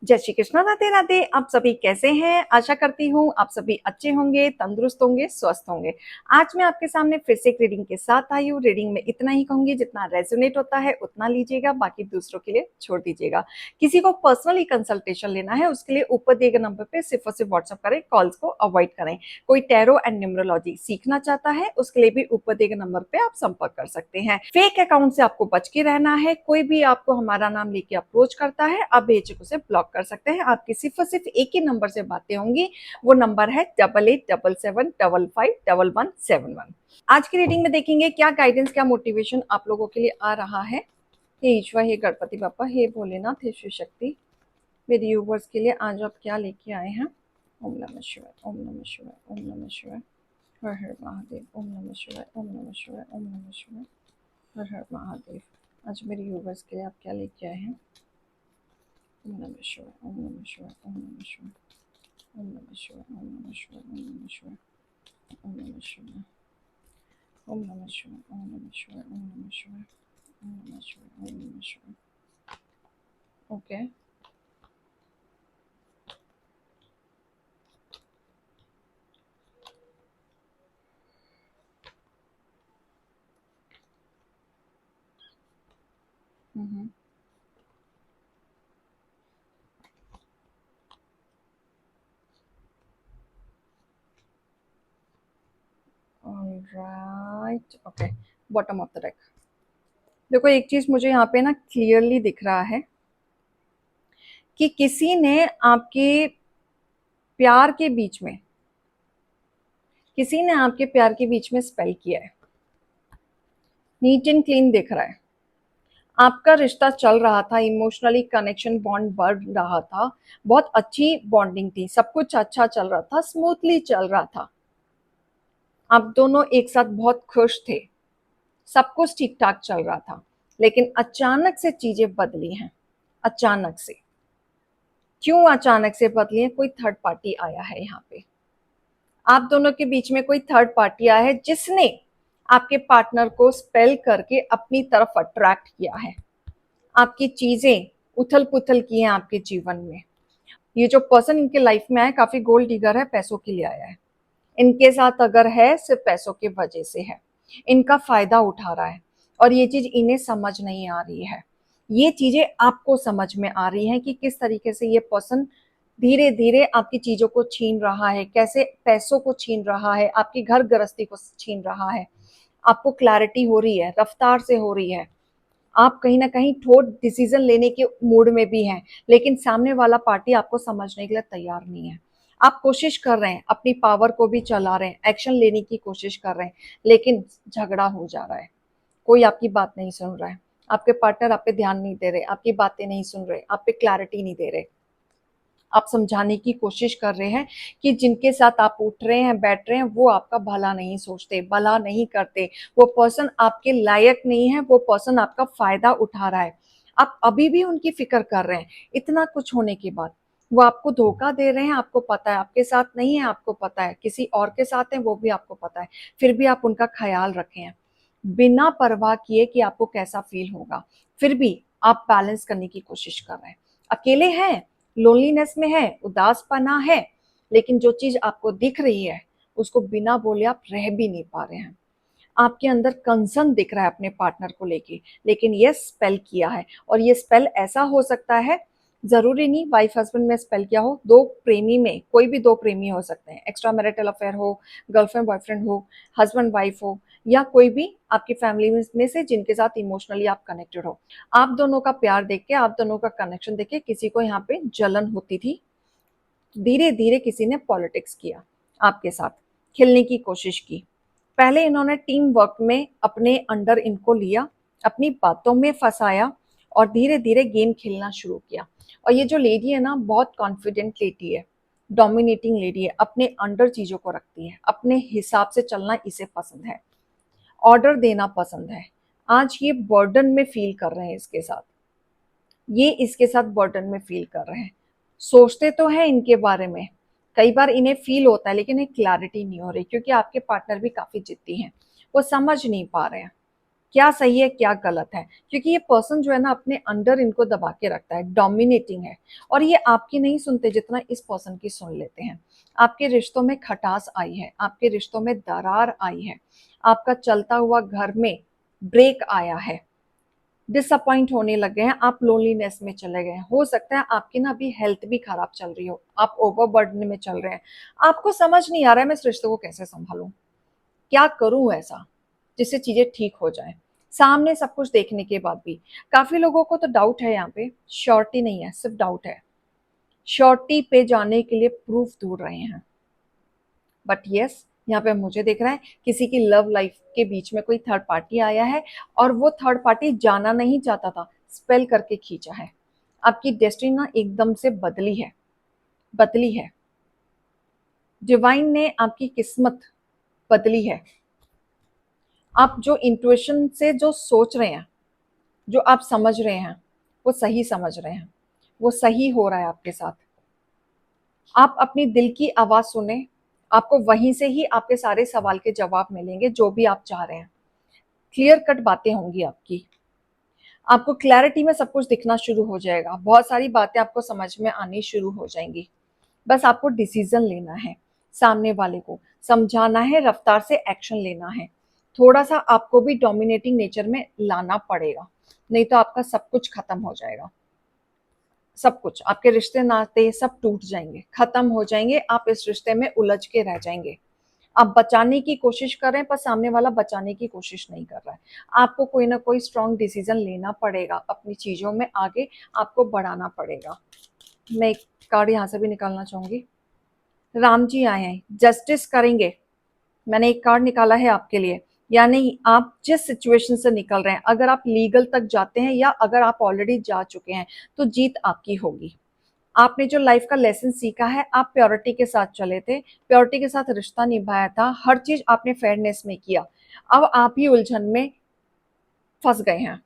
जय श्री कृष्णा, राधे राधे। आप सभी कैसे हैं? आशा करती हूँ आप सभी अच्छे होंगे, तंदुरुस्त होंगे, स्वस्थ होंगे। आज मैं आपके सामने फिर से एक रीडिंग के साथ आई हूँ। रीडिंग में इतना ही कहूंगी, जितना रेजोनेट होता है उतना लीजिएगा, बाकी दूसरों के लिए छोड़ दीजिएगा। किसी को पर्सनली कंसल्टेशन लेना है उसके लिए ऊपर दिए गए नंबर पे सिर्फ और सिर्फ व्हाट्सअप करें, कॉल्स को अवॉइड करें। कोई टैरो एंड न्यूमरोलॉजी सीखना चाहता है उसके लिए भी ऊपर दिए गए नंबर पे आप संपर्क कर सकते हैं। फेक अकाउंट से आपको बच के रहना है। कोई भी आपको हमारा नाम लेके अप्रोच करता है, आप बेझिझक उसे ब्लॉक कर सकते हैं। आपकी सिर्फ और सिर्फ एक ही नंबर से बातें होंगी, वो नंबर है 8877751171। आज की रीडिंग में देखेंगे क्या गाइडेंस, क्या मोटिवेशन आप लोगों के लिए आ रहा है। हे ईश्वर, हे गणपति बापा, हे भोलेनाथ, हे शिव शक्ति, मेरे यूवर्स के लिए आज आप क्या लेके आए हैं। ओम नमः शिवाय, ओम नमः शिवाय, ओम नमः शिवाय, हर हर महादेव, ओम नमः शिवाय, ओम नमः शिवाय, ओम नमः शिवाय, हर हर महादेव। आज मेरे यूवर्स के लिए आप क्या लेके आए हैं। ओम नमः शिवाय, ओम नमः शिवाय, ओम नमः शिवाय, ओम नमः शिवाय, ओम नमः शिवाय, ओम नमः शिवाय, ओम नमः शिवाय, ओम नमः शिवाय, ओम नमः शिवाय, ओम नमः शिवाय, ओम नमः शिवाय, ओम नमः शिवाय। Okay, alright, okay. Bottom of the deck. देखो, एक चीज मुझे यहाँ पे ना क्लियरली दिख रहा है कि किसी ने आपके प्यार के बीच में, किसी ने आपके प्यार के बीच में स्पेल किया है। नीट एंड क्लीन दिख रहा है। आपका रिश्ता चल रहा था, इमोशनली कनेक्शन बॉन्ड बढ़ रहा था, बहुत अच्छी बॉन्डिंग थी, सब कुछ अच्छा चल रहा था, स्मूथली चल रहा था। आप दोनों एक साथ बहुत खुश थे, सब कुछ ठीक ठाक चल रहा था। लेकिन अचानक से चीजें बदली हैं। अचानक से। क्यों अचानक से बदली है? कोई थर्ड पार्टी आया है यहाँ पे। आप दोनों के बीच में कोई थर्ड पार्टी आया है जिसने आपके पार्टनर को स्पेल करके अपनी तरफ अट्रैक्ट किया है। आपकी चीजें उथल पुथल की हैं आपके जीवन में। ये जो पर्सन इनके लाइफ में आया, काफी गोल्ड डिगर है, पैसों के लिए आया है। इनके साथ अगर है, सिर्फ पैसों की वजह से है। इनका फायदा उठा रहा है और ये चीज इन्हें समझ नहीं आ रही है। ये चीजें आपको समझ में आ रही हैं कि किस तरीके से ये पर्सन धीरे धीरे आपकी चीजों को छीन रहा है, कैसे पैसों को छीन रहा है, आपकी घर गृहस्थी को छीन रहा है। आपको क्लैरिटी हो रही है, रफ्तार से हो रही है। आप कहीं ना कहीं ठोस डिसीजन लेने के मूड में भी हैं, लेकिन सामने वाला पार्टी आपको समझने के लिए तैयार नहीं है। आप कोशिश कर रहे हैं, अपनी पावर को भी चला रहे हैं, एक्शन लेने की कोशिश कर रहे हैं, लेकिन झगड़ा हो जा रहा है। कोई आपकी बात नहीं सुन रहा है। आपके पार्टनर आप पे ध्यान नहीं दे रहे, आपकी बातें नहीं सुन रहे, आप पे क्लैरिटी नहीं दे रहे। आप समझाने की कोशिश कर रहे हैं कि जिनके साथ आप उठ रहे हैं, बैठ रहे हैं, वो आपका भला नहीं सोचते, भला नहीं करते। वो पर्सन आपके लायक नहीं है, वो पर्सन आपका फायदा उठा रहा है। आप अभी भी उनकी फिक्र कर रहे हैं, इतना कुछ होने के बाद। वो आपको धोखा दे रहे हैं, आपको पता है। आपके साथ नहीं है, आपको पता है। किसी और के साथ है, वो भी आपको पता है। फिर भी आप उनका ख्याल रखे हैं, बिना परवाह किए कि आपको कैसा फील होगा। फिर भी आप बैलेंस करने की कोशिश कर रहे हैं। अकेले हैं, लोनलीनेस में है, उदासपना है, लेकिन जो चीज आपको दिख रही है उसको बिना बोले आप रह भी नहीं पा रहे हैं। आपके अंदर कंसर्न दिख रहा है अपने पार्टनर को लेके, लेकिन ये स्पेल किया है। और ये स्पेल ऐसा हो सकता है, जरूरी नहीं वाइफ हस्बैंड में स्पेल किया हो, दो प्रेमी में, कोई भी दो प्रेमी हो सकते हैं, एक्स्ट्रा मैरिटल अफेयर हो, गर्लफ्रेंड बॉयफ्रेंड हो, हस्बैंड वाइफ हो, या कोई भी आपकी फैमिली में से जिनके साथ इमोशनली आप कनेक्टेड हो। आप दोनों का प्यार देख के, आप दोनों का कनेक्शन देख के किसी को यहाँ पे जलन होती थी। धीरे धीरे किसी ने पॉलिटिक्स किया, आपके साथ खेलने की कोशिश की। पहले इन्होंने टीम वर्क में अपने अंडर इनको लिया, अपनी बातों में फंसाया, और धीरे धीरे गेम खेलना शुरू किया। और ये जो लेडी है ना, बहुत कॉन्फिडेंट लेडी है, डोमिनेटिंग लेडी है, अपने अंडर चीजों को रखती है, अपने हिसाब से चलना इसे पसंद है, ऑर्डर देना पसंद है। आज ये बर्डन में फील कर रहे हैं इसके साथ, ये इसके साथ बर्डन में फील कर रहे हैं। सोचते तो हैं इनके बारे में, कई बार इन्हें फील होता है, लेकिन एक क्लैरिटी नहीं हो रही, क्योंकि आपके पार्टनर भी काफी जिद्दी हैं। वो समझ नहीं पा रहे हैं। क्या सही है क्या गलत है, क्योंकि ये पर्सन जो है ना अपने अंडर इनको दबा के रखता है, डोमिनेटिंग है, और ये आपकी नहीं सुनते जितना इस पर्सन की सुन लेते हैं। आपके रिश्तों में खटास आई है, आपके रिश्तों में दरार आई है, आपका चलता हुआ घर में ब्रेक आया है, डिसअपॉइंट होने लग गए हैं, आप लोनलीनेस में चले गए हैं। हो सकता है आपकी ना अभी हेल्थ भी खराब चल रही हो, आप ओवरबर्डन में चल रहे हैं, आपको समझ नहीं आ रहा है मैं इस रिश्ते को कैसे संभालूं, क्या करूं ऐसा जिससे चीजें ठीक हो जाएं। सामने सब कुछ देखने के बाद भी काफी लोगों को तो डाउट है, यहाँ पे श्योरिटी नहीं है, सिर्फ डाउट है। श्योरिटी पे जाने के लिए प्रूफ ढूंढ रहे हैं, बट यस यहाँ पे मुझे दिख रहा है किसी की लव लाइफ के बीच में कोई थर्ड पार्टी आया है, और वो थर्ड पार्टी जाना नहीं चाहता था, स्पेल करके खींचा है। आपकी डेस्टिनी ना एकदम से बदली है, बदली है। डिवाइन ने आपकी किस्मत बदली है। आप जो इंट्यूशन से जो सोच रहे हैं, जो आप समझ रहे हैं, वो सही समझ रहे हैं, वो सही हो रहा है आपके साथ। आप अपनी दिल की आवाज सुने, आपको वहीं से ही आपके सारे सवाल के जवाब मिलेंगे, जो भी आप चाह रहे हैं। क्लियर कट बातें होंगी आपकी, आपको क्लैरिटी में सब कुछ दिखना शुरू हो जाएगा, बहुत सारी बातें आपको समझ में आनी शुरू हो जाएंगी। बस आपको डिसीजन लेना है, सामने वाले को समझाना है, रफ्तार से एक्शन लेना है। थोड़ा सा आपको भी डोमिनेटिंग नेचर में लाना पड़ेगा, नहीं तो आपका सब कुछ खत्म हो जाएगा। सब कुछ, आपके रिश्ते नाते सब टूट जाएंगे, खत्म हो जाएंगे, आप इस रिश्ते में उलझ के रह जाएंगे। आप बचाने की कोशिश कर रहे हैं पर सामने वाला बचाने की कोशिश नहीं कर रहा है। आपको कोई ना कोई स्ट्रॉन्ग डिसीजन लेना पड़ेगा, अपनी चीजों में आगे आपको बढ़ाना पड़ेगा। मैं एक कार्ड यहाँ से भी निकालना चाहूंगी। राम जी आए हैं, जस्टिस करेंगे। मैंने एक कार्ड निकाला है आपके लिए, यानी आप जिस सिचुएशन से निकल रहे हैं, अगर आप लीगल तक जाते हैं या अगर आप ऑलरेडी जा चुके हैं, तो जीत आपकी होगी। आपने जो लाइफ का लेसन सीखा है, आप प्योरिटी के साथ चले थे, प्योरिटी के साथ रिश्ता निभाया था, हर चीज आपने फेयरनेस में किया। अब आप ही उलझन में फंस गए हैं।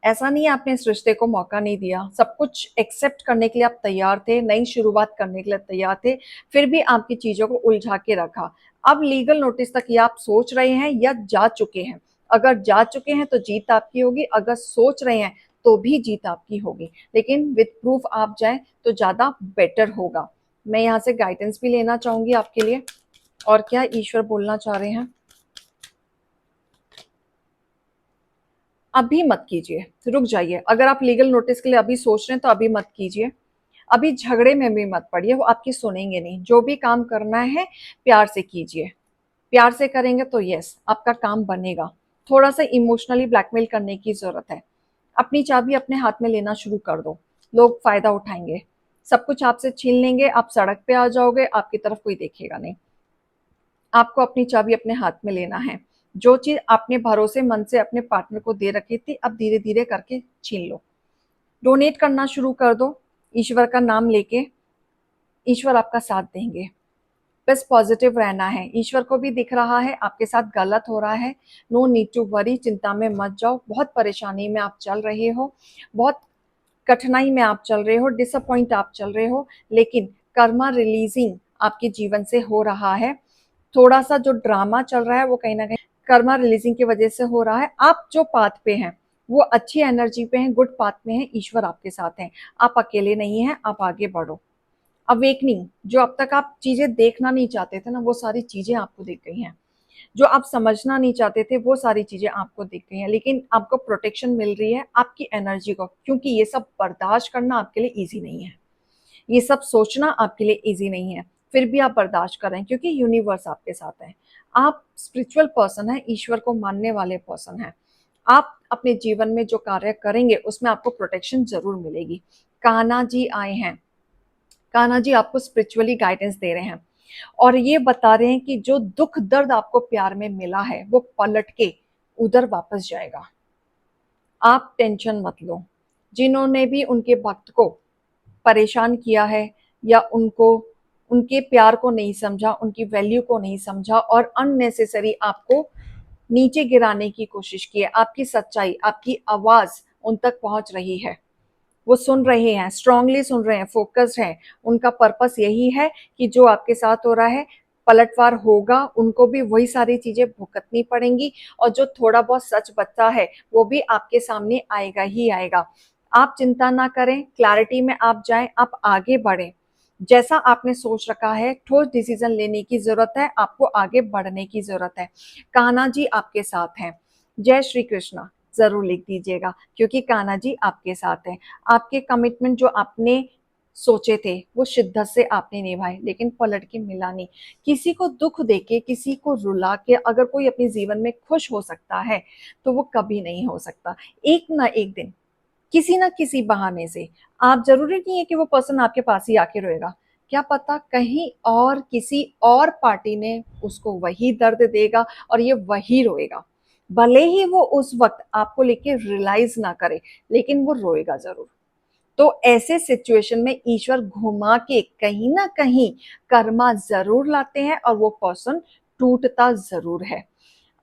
ऐसा नहीं है आपने इस रिश्ते को मौका नहीं दिया, सब कुछ एक्सेप्ट करने के लिए आप तैयार थे, नई शुरुआत करने के लिए तैयार थे, फिर भी आपकी चीजों को उलझा के रखा। अब लीगल नोटिस तक या आप सोच रहे हैं या जा चुके हैं। अगर जा चुके हैं तो जीत आपकी होगी, अगर सोच रहे हैं तो भी जीत आपकी होगी, लेकिन विद प्रूफ आप जाएं तो ज्यादा बेटर होगा। मैं यहाँ से गाइडेंस भी लेना चाहूंगी आपके लिए, और क्या ईश्वर बोलना चाह रहे हैं। अभी मत कीजिए, रुक जाइए। अगर आप लीगल नोटिस के लिए अभी सोच रहे हैं तो अभी मत कीजिए, अभी झगड़े में भी मत पड़िए, वो आपकी सुनेंगे नहीं। जो भी काम करना है प्यार से कीजिए, प्यार से करेंगे तो यस आपका काम बनेगा। थोड़ा सा इमोशनली ब्लैकमेल करने की जरूरत है। अपनी चाबी अपने हाथ में लेना शुरू कर दो, लोग फायदा उठाएंगे, सब कुछ आपसे छीन लेंगे, आप सड़क पे आ जाओगे, आपकी तरफ कोई देखेगा नहीं। आपको अपनी चाबी अपने हाथ में लेना है। जो चीज आपने भरोसेमंद से अपने पार्टनर को दे रखी थी, अब धीरे धीरे करके छीन लो। डोनेट करना शुरू कर दो, ईश्वर का नाम लेके। ईश्वर आपका साथ देंगे। बस पॉजिटिव रहना है, ईश्वर को भी दिख रहा है आपके साथ गलत हो रहा है। नो नीड टू वरी, चिंता में मत जाओ। बहुत परेशानी में आप चल रहे हो, बहुत कठिनाई में आप चल रहे हो, डिसअपॉइंट आप चल रहे हो, लेकिन कर्मा रिलीजिंग आपके जीवन से हो रहा है। थोड़ा सा जो ड्रामा चल रहा है वो कहीं ना कहीं कर्मा रिलीजिंग की वजह से हो रहा है। आप जो पाथ पे हैं वो अच्छी एनर्जी पे हैं, गुड पाथ में हैं, ईश्वर आपके साथ हैं, आप अकेले नहीं हैं, आप आगे बढ़ो। अवेकनिंग, जो अब तक आप चीजें देखना नहीं चाहते थे ना, वो सारी चीजें आपको दिख गई हैं। जो आप समझना नहीं चाहते थे वो सारी चीजें आपको दिख गई हैं, लेकिन आपको प्रोटेक्शन मिल रही है आपकी एनर्जी को, क्योंकि ये सब बर्दाश्त करना आपके लिए ईजी नहीं है, ये सब सोचना आपके लिए इजी नहीं है, फिर भी आप बर्दाश्त कर रहे हैं क्योंकि यूनिवर्स आपके साथ है। आप स्पिरिचुअल पर्सन है, ईश्वर को मानने वाले पर्सन है। आप अपने जीवन में जो कार्य करेंगे उसमें आपको प्रोटेक्शन जरूर मिलेगी। कान्हा जी आए हैं, कान्हा जी आपको स्पिरिचुअली गाइडेंस दे रहे हैं, और ये बता रहे हैं कि जो दुख दर्द आपको प्यार में मिला है वो पलट के उधर वापस जाएगा। आप टेंशन मत लो। जिन्होंने भी उनके भक्त को परेशान किया है, या उनको, उनके प्यार को नहीं समझा, उनकी वैल्यू को नहीं समझा, और अननेसेसरी आपको नीचे गिराने की कोशिश की है, आपकी सच्चाई, आपकी आवाज उन तक पहुंच रही है। वो सुन रहे हैं, स्ट्रांगली सुन रहे हैं, फोकस्ड हैं। उनका पर्पस यही है कि जो आपके साथ हो रहा है पलटवार होगा, उनको भी वही सारी चीजें भुगतनी पड़ेंगी, और जो थोड़ा बहुत सच बचा है वो भी आपके सामने आएगा ही आएगा। आप चिंता ना करें, क्लैरिटी में आप जाएं, आप आगे बढ़ें। जैसा आपने सोच रखा है, ठोस डिसीजन लेने की जरूरत है, आपको आगे बढ़ने की जरूरत है। कान्हा जी आपके साथ हैं। जय श्री कृष्णा जरूर लिख दीजिएगा, क्योंकि कान्हा जी आपके साथ हैं। आपके कमिटमेंट जो आपने सोचे थे वो शिद्दत से आपने निभाए, लेकिन पलट के मिला नहीं। किसी को दुख देके, किसी को रुला के अगर कोई अपने जीवन में खुश हो सकता है तो वो कभी नहीं हो सकता। एक ना एक दिन किसी ना किसी बहाने से, आप जरूरी नहीं है कि वो पर्सन आपके पास ही आके रोएगा, क्या पता कहीं और किसी और पार्टी ने उसको वही दर्द देगा और ये वही रोएगा। भले ही वो उस वक्त आपको लेके रियलाइज ना करे, लेकिन वो रोएगा जरूर। तो ऐसे सिचुएशन में ईश्वर घुमा के कहीं ना कहीं कर्मा जरूर लाते हैं, और वो पर्सन टूटता जरूर है।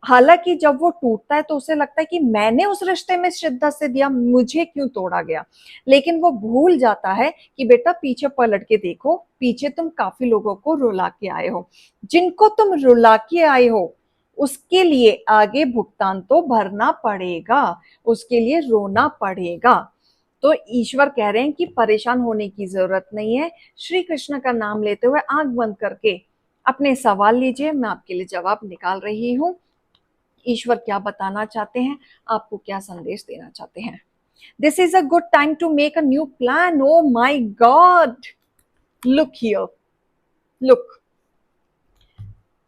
हालांकि जब वो टूटता है तो उसे लगता है कि मैंने उस रिश्ते में शिद्दत से दिया, मुझे क्यों तोड़ा गया। लेकिन वो भूल जाता है कि बेटा पीछे पलट के देखो, पीछे तुम काफी लोगों को रुला के आए हो। जिनको तुम रुला के आए हो उसके लिए आगे भुगतान तो भरना पड़ेगा, उसके लिए रोना पड़ेगा। तो ईश्वर कह रहे हैं कि परेशान होने की जरूरत नहीं है। श्री कृष्ण का नाम लेते हुए आंख बंद करके अपने सवाल लीजिए, मैं आपके लिए जवाब निकाल रही हूं। ईश्वर क्या बताना चाहते हैं, आपको क्या संदेश देना चाहते हैं। This is a good time to make a new plan. Oh my God, look here, look,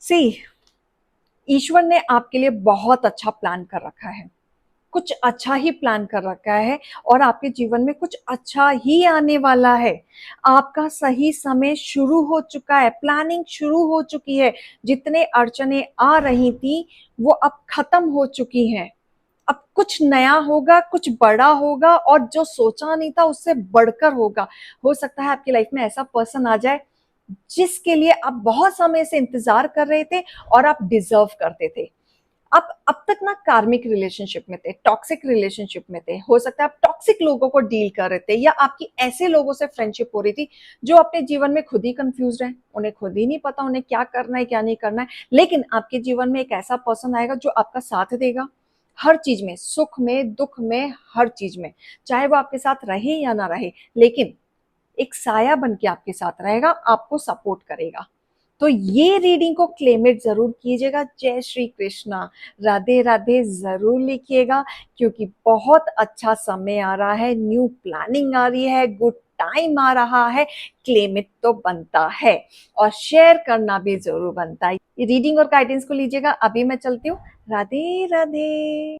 see, ईश्वर ने आपके लिए बहुत अच्छा प्लान कर रखा है, कुछ अच्छा ही प्लान कर रखा है, और आपके जीवन में कुछ अच्छा ही आने वाला है। आपका सही समय शुरू हो चुका है, प्लानिंग शुरू हो चुकी है। जितने अड़चने आ रही थी वो अब खत्म हो चुकी हैं। अब कुछ नया होगा, कुछ बड़ा होगा, और जो सोचा नहीं था उससे बढ़कर होगा। हो सकता है आपकी लाइफ में ऐसा पर्सन आ जाए जिसके लिए आप बहुत समय से इंतजार कर रहे थे और आप डिजर्व करते थे। आप अब तक ना कार्मिक रिलेशनशिप में थे, टॉक्सिक रिलेशनशिप में थे। हो सकता है आप टॉक्सिक लोगों को डील कर रहे थे, या आपकी ऐसे लोगों से फ्रेंडशिप हो रही थी जो अपने जीवन में खुद ही कंफ्यूज हैं, उन्हें खुद ही नहीं पता उन्हें क्या करना है क्या नहीं करना है। लेकिन आपके जीवन में एक ऐसा पर्सन आएगा जो आपका साथ देगा हर चीज में, सुख में, दुख में, हर चीज में। चाहे वो आपके साथ रहे या ना रहे, लेकिन एक साया बन के आपके साथ रहेगा, आपको सपोर्ट करेगा। तो ये रीडिंग को क्लेमेट जरूर कीजिएगा। जय श्री कृष्णा, राधे राधे जरूर लिखिएगा, क्योंकि बहुत अच्छा समय आ रहा है, न्यू प्लानिंग आ रही है, गुड टाइम आ रहा है। क्लेमेट तो बनता है और शेयर करना भी जरूर बनता है। ये रीडिंग और गाइडेंस को लीजिएगा। अभी मैं चलती हूँ। राधे राधे।